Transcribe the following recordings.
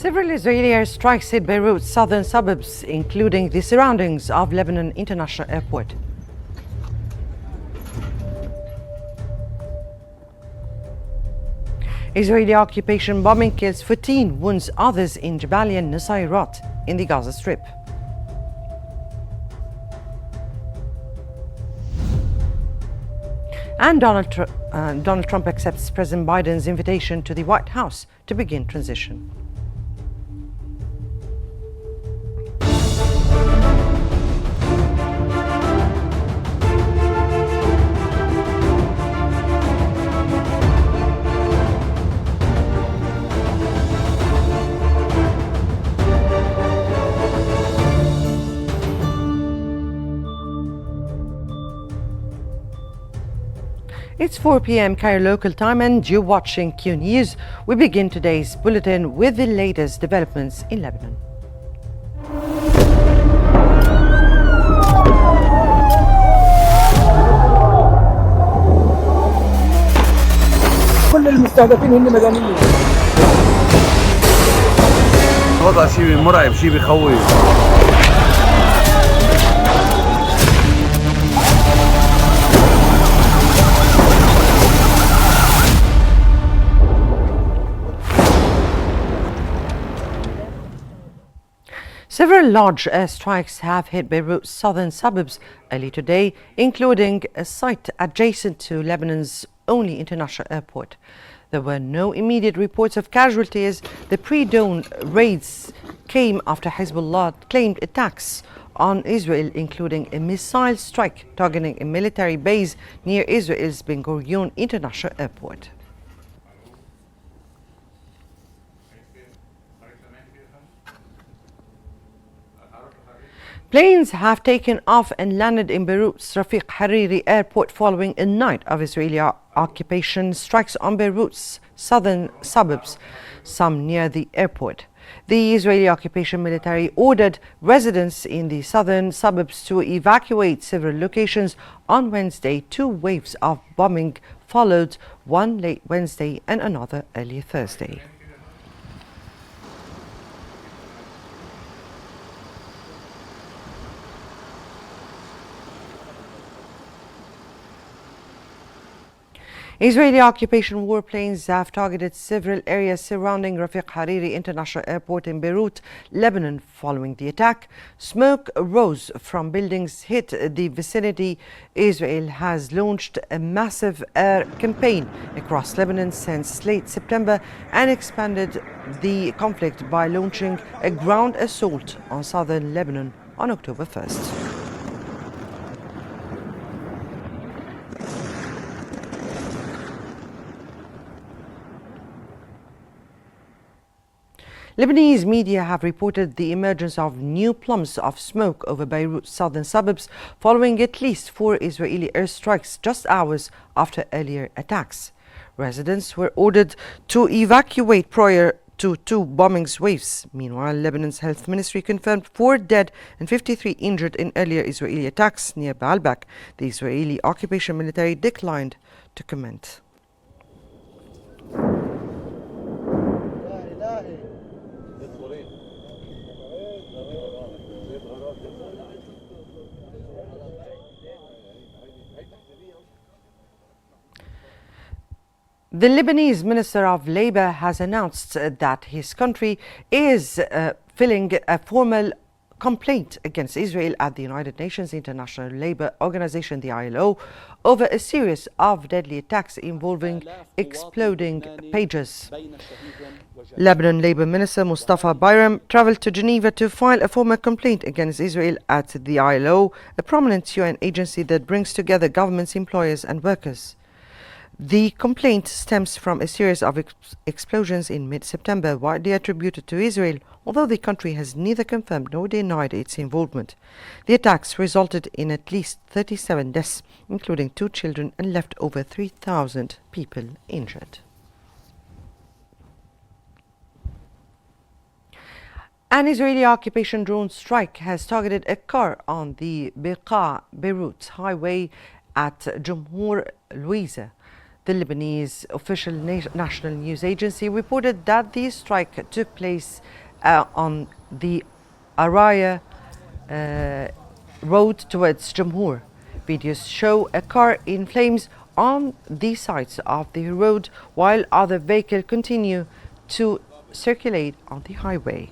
Several Israeli airstrikes hit Beirut's southern suburbs, including the surroundings of Lebanon International Airport. Israeli occupation bombing kills 14, wounds others in Jabalia and Nusayrat in the Gaza Strip. And Donald Trump accepts President Biden's invitation to the White House to begin transition. It's 4 p.m. Cairo local time and you're watching Qnews. We begin today's bulletin with the latest developments in Lebanon. كل المستهدفين هن مدنيين. وضع شيء مرعب، شيء بخوف. Several large airstrikes have hit Beirut's southern suburbs early today, including a site adjacent to Lebanon's only international airport. There were no immediate reports of casualties. The pre-dawn raids came after Hezbollah claimed attacks on Israel, including a missile strike targeting a military base near Israel's Ben Gurion International Airport. Planes have taken off and landed in Beirut's Rafiq Hariri airport following a night of Israeli occupation strikes on Beirut's southern suburbs, some near the airport. The Israeli occupation military ordered residents in the southern suburbs to evacuate several locations on Wednesday. Two waves of bombing followed, one late Wednesday and another early Thursday. Israeli occupation warplanes have targeted several areas surrounding Rafiq Hariri International Airport in Beirut, Lebanon. Following the attack, smoke rose from buildings hit the vicinity. Israel has launched a massive air campaign across Lebanon since late September and expanded the conflict by launching a ground assault on southern Lebanon on October 1st. Lebanese media have reported the emergence of new plumes of smoke over Beirut's southern suburbs following at least 4 Israeli airstrikes just hours after earlier attacks. Residents were ordered to evacuate prior to 2 bombing waves. Meanwhile, Lebanon's health ministry confirmed 4 dead and 53 injured in earlier Israeli attacks near Baalbek. The Israeli occupation military declined to comment. The Lebanese Minister of Labour has announced that his country is filing a formal complaint against Israel at the United Nations International Labour Organization, the ILO, over a series of deadly attacks involving exploding pages. Lebanon Labour Minister Mustafa Bayram travelled to Geneva to file a formal complaint against Israel at the ILO, a prominent UN agency that brings together governments, employers and workers. The complaint stems from a series of explosions in mid-September, widely attributed to Israel, although the country has neither confirmed nor denied its involvement. The attacks resulted in at least 37 deaths, including 2 children, and left over 3,000 people injured. An Israeli occupation drone strike has targeted a car on the Beirut highway at Jumhur Louisa. The Lebanese official national news agency reported that the strike took place on the Araya road towards Jamhur. Videos show a car in flames on the sides of the road while other vehicles continue to circulate on the highway.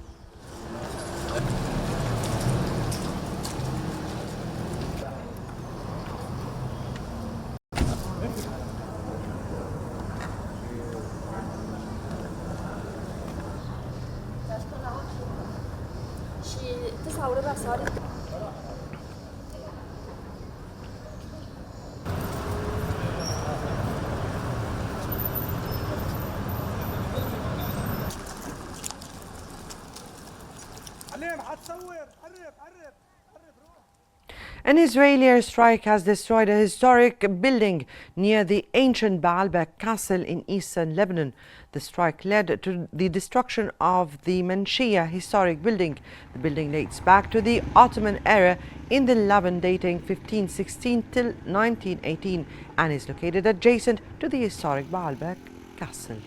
An Israeli airstrike has destroyed a historic building near the ancient Baalbek castle in eastern Lebanon. The strike led to the destruction of the Menshia historic building. The building dates back to the Ottoman era in the Levant, dating 1516 till 1918, and is located adjacent to the historic Baalbek castle.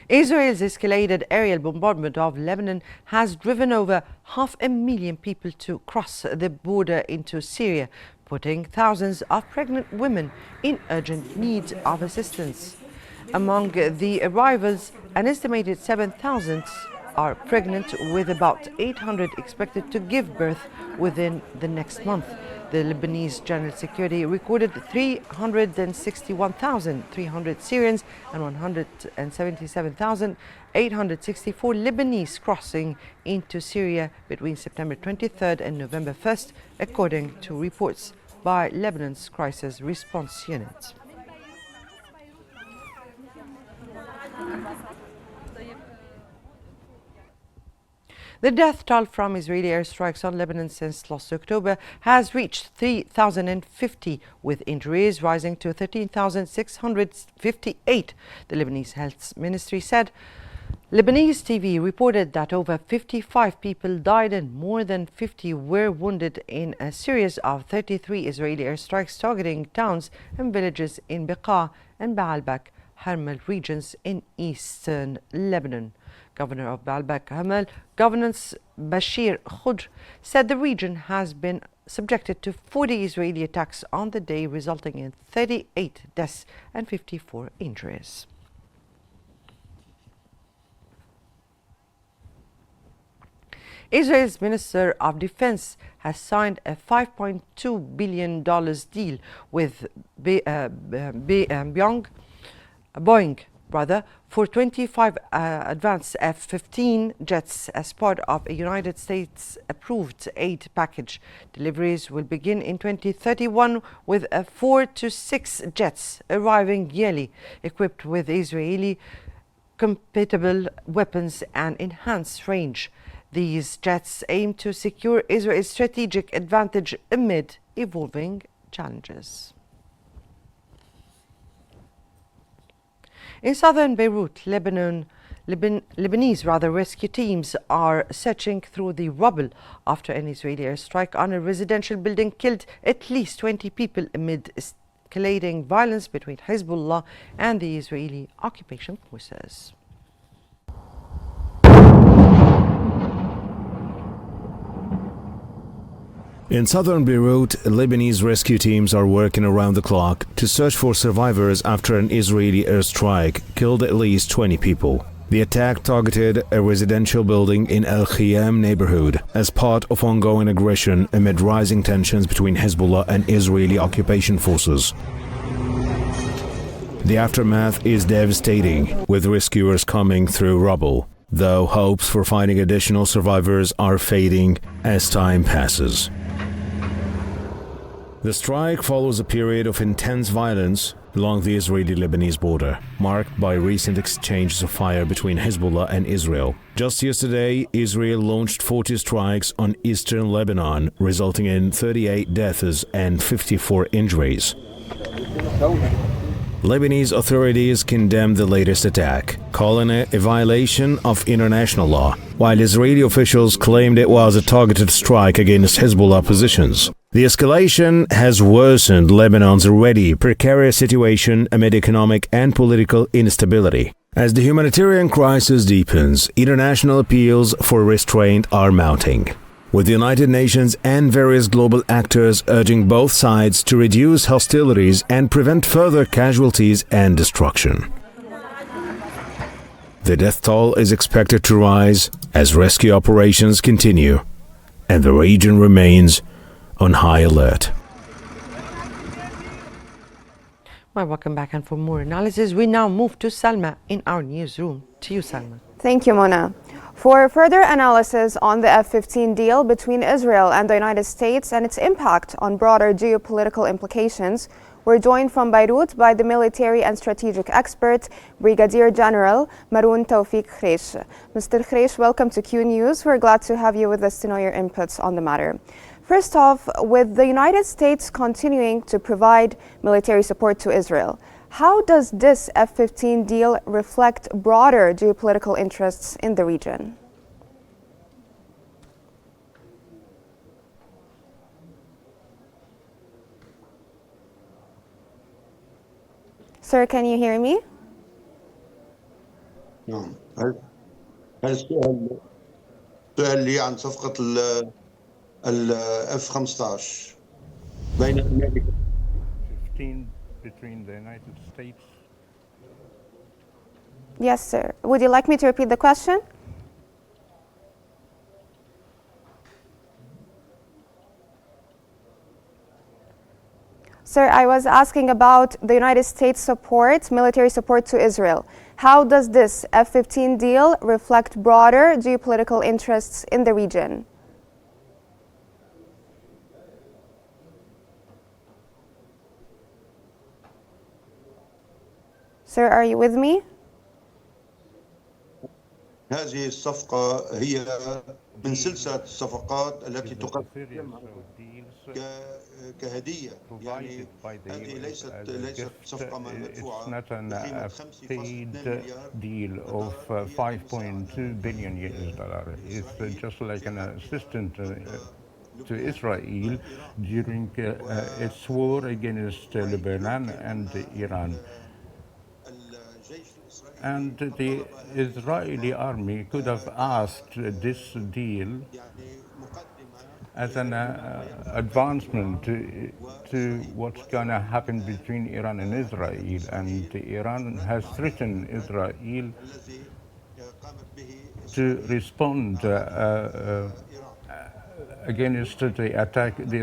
Israel's escalated aerial bombardment of Lebanon has driven over 500,000 people to cross the border into Syria, putting thousands of pregnant women in urgent need of assistance. Among the arrivals, an estimated 7,000 are pregnant, with about 800 expected to give birth within the next month. The Lebanese General Security recorded 361,300 Syrians and 177,864 Lebanese crossing into Syria between September 23rd and November 1st, according to reports by Lebanon's Crisis Response Unit. The death toll from Israeli airstrikes on Lebanon since last October has reached 3,050, with injuries rising to 13,658. The Lebanese Health Ministry said. Lebanese TV reported that over 55 people died and more than 50 were wounded in a series of 33 Israeli airstrikes targeting towns and villages in Beqa and Baalbek Hermel regions in eastern Lebanon. Governor of Baalbek Hermel, Governor Bashir Khudr, said the region has been subjected to 40 Israeli attacks on the day, resulting in 38 deaths and 54 injuries. Israel's Minister of Defense has signed a $5.2 billion deal with Boeing for 25 advanced F-15 jets as part of a United States-approved aid package. Deliveries will begin in 2031, with 4 to 6 jets arriving yearly, equipped with Israeli-compatible weapons and enhanced range. These jets aim to secure Israel's strategic advantage amid evolving challenges. In southern Beirut, Lebanese rescue teams are searching through the rubble after an Israeli airstrike on a residential building killed at least 20 people amid escalating violence between Hezbollah and the Israeli occupation forces. In southern Beirut, Lebanese rescue teams are working around the clock to search for survivors after an Israeli airstrike killed at least 20 people. The attack targeted a residential building in Al Khiyam neighborhood as part of ongoing aggression amid rising tensions between Hezbollah and Israeli occupation forces. The aftermath is devastating, with rescuers coming through rubble, though hopes for finding additional survivors are fading as time passes. The strike follows a period of intense violence along the Israeli-Lebanese border, marked by recent exchanges of fire between Hezbollah and Israel. Just yesterday, Israel launched 40 strikes on eastern Lebanon, resulting in 38 deaths and 54 injuries. Lebanese authorities condemned the latest attack, calling it a violation of international law, while Israeli officials claimed it was a targeted strike against Hezbollah positions. The escalation has worsened Lebanon's already precarious situation amid economic and political instability. As the humanitarian crisis deepens, international appeals for restraint are mounting, with the United Nations and various global actors urging both sides to reduce hostilities and prevent further casualties and destruction. The death toll is expected to rise as rescue operations continue, and the region remains on high alert. Well, welcome back, and for more analysis, we now move to Salma in our newsroom. To you, Salma. Thank you, Mona. For further analysis on the F-15 deal between Israel and the United States and its impact on broader geopolitical implications, we're joined from Beirut by the military and strategic expert, Brigadier General Maroun Tawfiq Khreish. Mr. Khreish, welcome to Q News. We're glad to have you with us to know your inputs on the matter. First off, with the United States continuing to provide military support to Israel, how does this F-15 deal reflect broader geopolitical interests in the region? Sir, can you hear me? نعم. هل السؤال لي عن صفقة ال F-15 بين أمريكا 15 between the United States. Yes, sir. Would you like me to repeat the question? Sir, I was asking about the United States support, military support to Israel. How does this F-15 deal reflect broader geopolitical interests in the region? Sir, are you with me? هذه الصفقة هي من سلسلة الصفقات التي تقدم كهدية يعني هذه ليست صفقة مدفوعة بقيمة 5.6 deal of 5.2 billion US dollar. It's just like an assistance to Israel during its war against Lebanon and Iran. And the Israeli army could have asked this deal as an advancement to what's going to happen between Iran and Israel. And Iran has threatened Israel to respond against the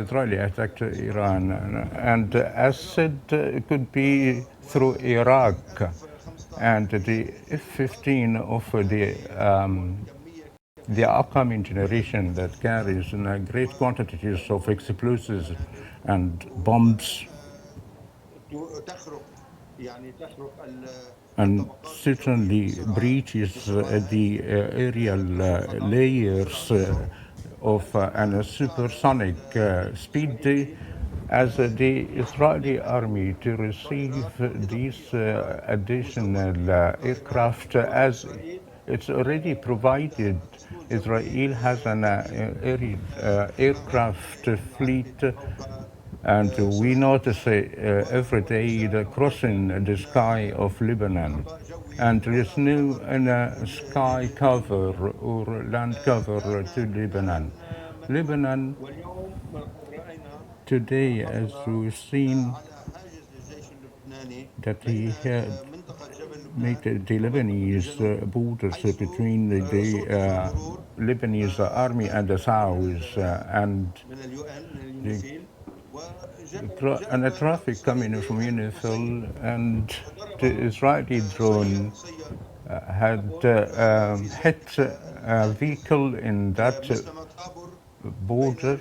Israeli attack to Iran. And as said, it could be through Iraq. And the F-15 of the upcoming generation that carries great quantities of explosives and bombs, and certainly breaches the aerial layers of a supersonic speed, as the Israeli army to receive these additional aircraft, as it's already provided. Israel has an aircraft fleet, and we notice every day the crossing the sky of Lebanon. And there is no sky cover or land cover to Lebanon. Lebanon today, as we've seen, that he had made the Lebanese borders between the Lebanese army and the Saudis, and the traffic coming from UNIFIL, and the Israeli drone had hit a vehicle in that border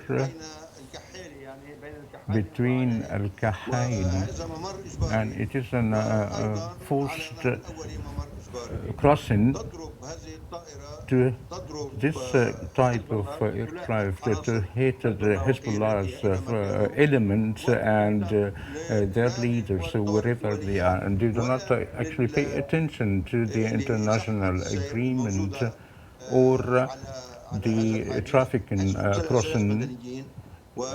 between Al-Kahail, and it is a forced crossing to this type of aircraft to hit the Hezbollah's elements and their leaders wherever they are, and they do not actually pay attention to the international agreement or the trafficking crossing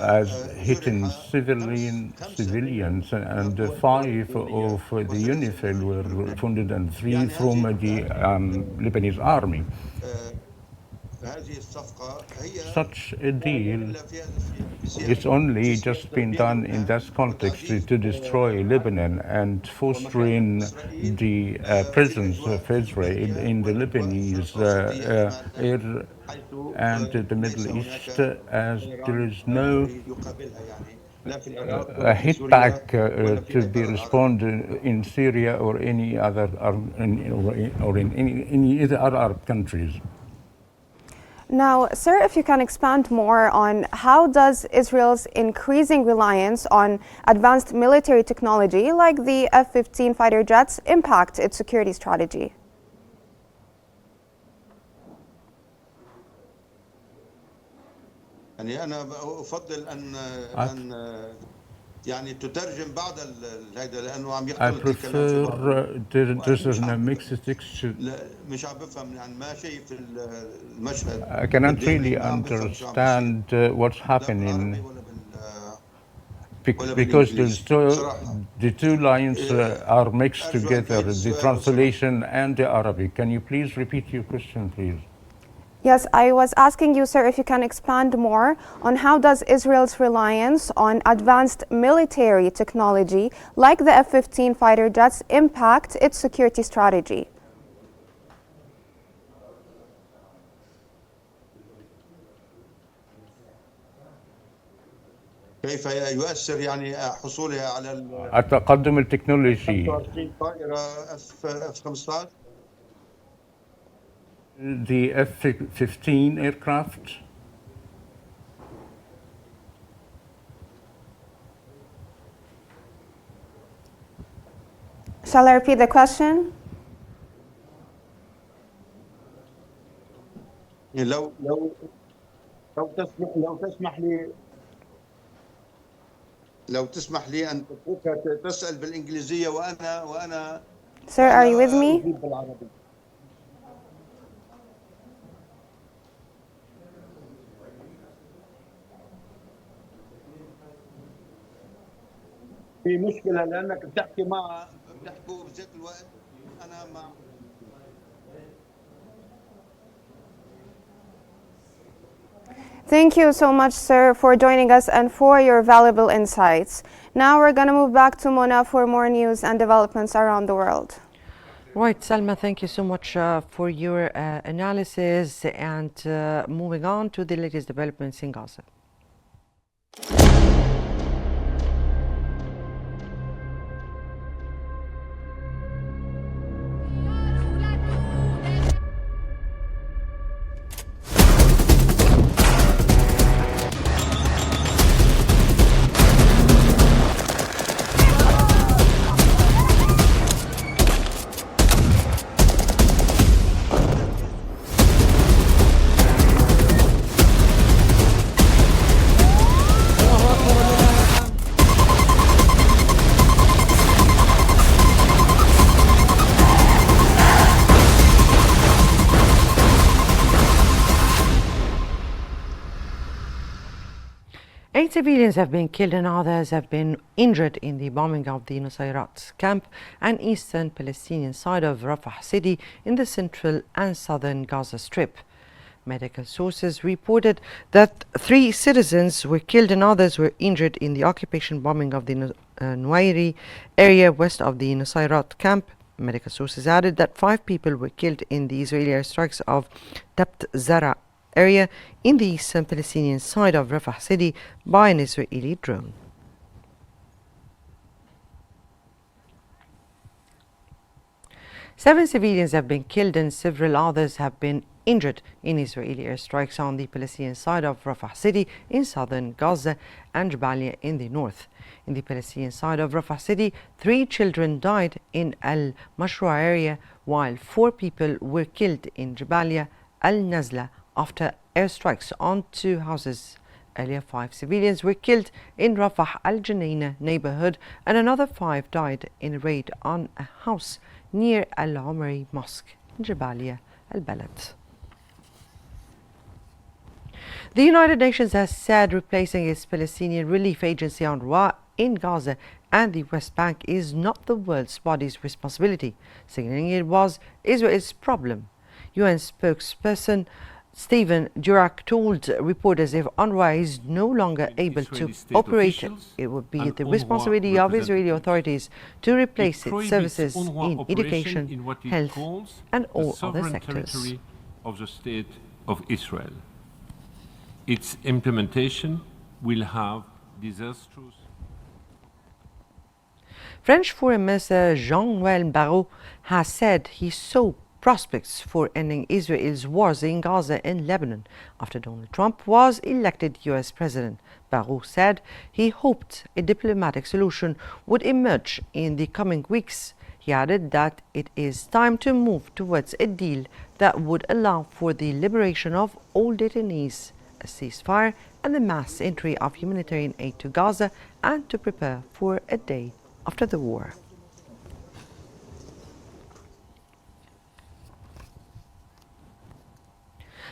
as hitting civilians, and 5 of the UNIFIL were wounded and 3 from the Lebanese army. Such a deal is only just been done in this context to destroy Lebanon and fostering the presence of Israel in the Lebanese air and the Middle East, as there is no hit back to be responded in Syria or any other or in any other Arab countries. Now, sir, if you can expand more on how does Israel's increasing reliance on advanced military technology like the F-15 fighter jets impact its security strategy? أنا أفضل أن يعني تترجم بعض هذا لأنه عم يختلط الكلام. This is a mixed texture. مش عم بفهم يعني ما شيء في المشهد. I cannot really understand what's happening because the two lines are mixed together, the translation and the Arabic. Can you please repeat your question, please? Yes, I was asking you, sir, if you can expand more on how does Israel's reliance on advanced military technology like the F-15 fighter jets impact its security strategy? كيف يؤثر يعني حصولها على التقدم التكنولوجي 25 طائرة F-15 the F-15 aircraft. Shall I repeat the question? لو تسمح لي أن تتركها تسأل بالإنجليزية وأنا Sir, are you with me? في مشكلة لأنك بتحكوا بذات الوقت أنا مع Thank you so much, sir, for joining us and for your valuable insights. Now we're going to move back to Mona for more news and developments around the world. Right, Salma, thank you so much for your analysis, and moving on to the latest developments in Gaza. Eight civilians have been killed and others have been injured in the bombing of the Nusayrat camp, an eastern Palestinian side of Rafah city in the central and southern Gaza Strip. Medical sources reported that 3 citizens were killed and others were injured in the occupation bombing of the Nuwairi area west of the Nusayrat camp. Medical sources added that 5 people were killed in the Israeli airstrikes of Tabt Zara area in the eastern Palestinian side of Rafah city by an Israeli drone. 7 civilians have been killed and several others have been injured in Israeli airstrikes on the Palestinian side of Rafah city in southern Gaza and Jabalia in the north. In the Palestinian side of Rafah city, 3 children died in Al-Mashroua area, while 4 people were killed in Jabalia al-Nazla after airstrikes on 2 houses. Earlier, 5 civilians were killed in Rafah al-Janaina neighborhood, and another 5 died in a raid on a house near Al-Omari Mosque in Jabalia al-Balad. The United Nations has said replacing its Palestinian relief agency UNRWA in Gaza and the West Bank is not the world's body's responsibility, signaling it was Israel's problem. UN spokesperson Stephen Durak told reporters if UNRWA is no longer able to operate, it would be the responsibility of Israeli authorities to replace its services in education, health and all other sectors. Of the State of Israel. Its implementation will have disastrous. French Foreign Minister Jean-Noël Barrot has said he saw prospects for ending Israel's wars in Gaza and Lebanon after Donald Trump was elected U.S. president. Barrot said he hoped a diplomatic solution would emerge in the coming weeks. He added that it is time to move towards a deal that would allow for the liberation of all detainees, a ceasefire and the mass entry of humanitarian aid to Gaza, and to prepare for a day after the war.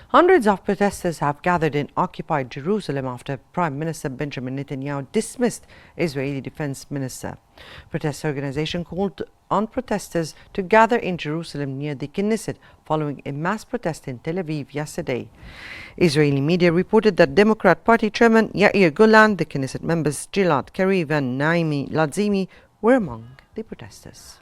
Hundreds of protesters have gathered in occupied Jerusalem after Prime Minister Benjamin Netanyahu dismissed Israeli Defense Minister. Protest organization called on protesters to gather in Jerusalem near the Knesset following a mass protest in Tel Aviv yesterday. Israeli media reported that Democrat Party Chairman Yair Golan, the Knesset members Gilad Kariv and Naimi Lazimi were among the protesters.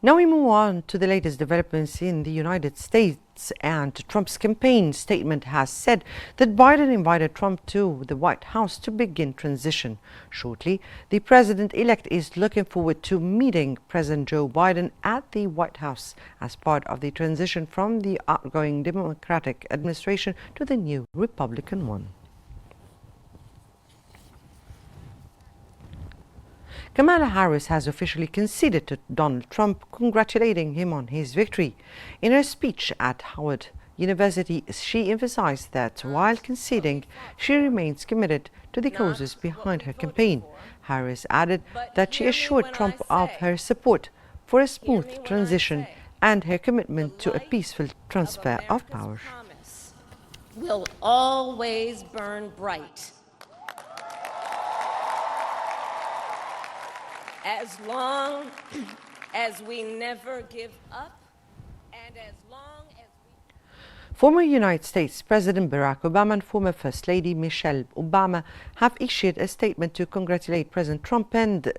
Now we move on to the latest developments in the United States, and Trump's campaign statement has said that Biden invited Trump to the White House to begin transition. Shortly, the president-elect is looking forward to meeting President Joe Biden at the White House as part of the transition from the outgoing Democratic administration to the new Republican one. Kamala Harris has officially conceded to Donald Trump, congratulating him on his victory. In her speech at Howard University, she emphasized that while conceding, she remains committed to the causes behind her campaign. Harris added that she assured Trump of her support for a smooth transition and her commitment to a peaceful transfer of power. Will always burn bright. As long as we never give up, and as long as we... Former United States President Barack Obama and former First Lady Michelle Obama have issued a statement to congratulate President Trump and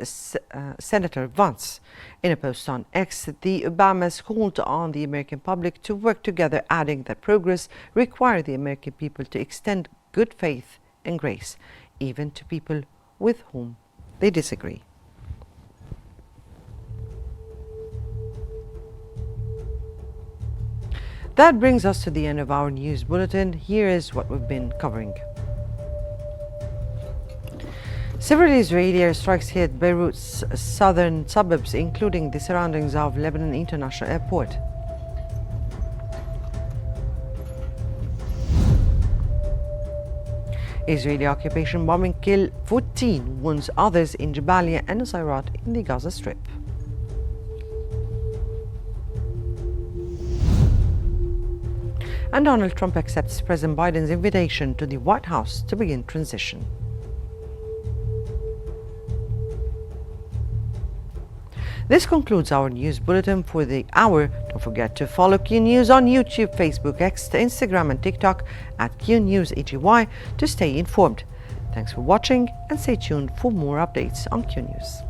Senator Vance. In a post on X, the Obamas called on the American public to work together, adding that progress requires the American people to extend good faith and grace, even to people with whom they disagree. That brings us to the end of our news bulletin. Here is what we've been covering. Several Israeli airstrikes hit Beirut's southern suburbs, including the surroundings of Lebanon International Airport. Israeli occupation bombing killed 14, wounds others in Jabalia and Nusayrat in the Gaza Strip. And Donald Trump accepts President Biden's invitation to the White House to begin transition. This concludes our news bulletin for the hour. Don't forget to follow Q News on YouTube, Facebook, X, Instagram and TikTok at Qnews EGY to stay informed. Thanks for watching and stay tuned for more updates on Q News.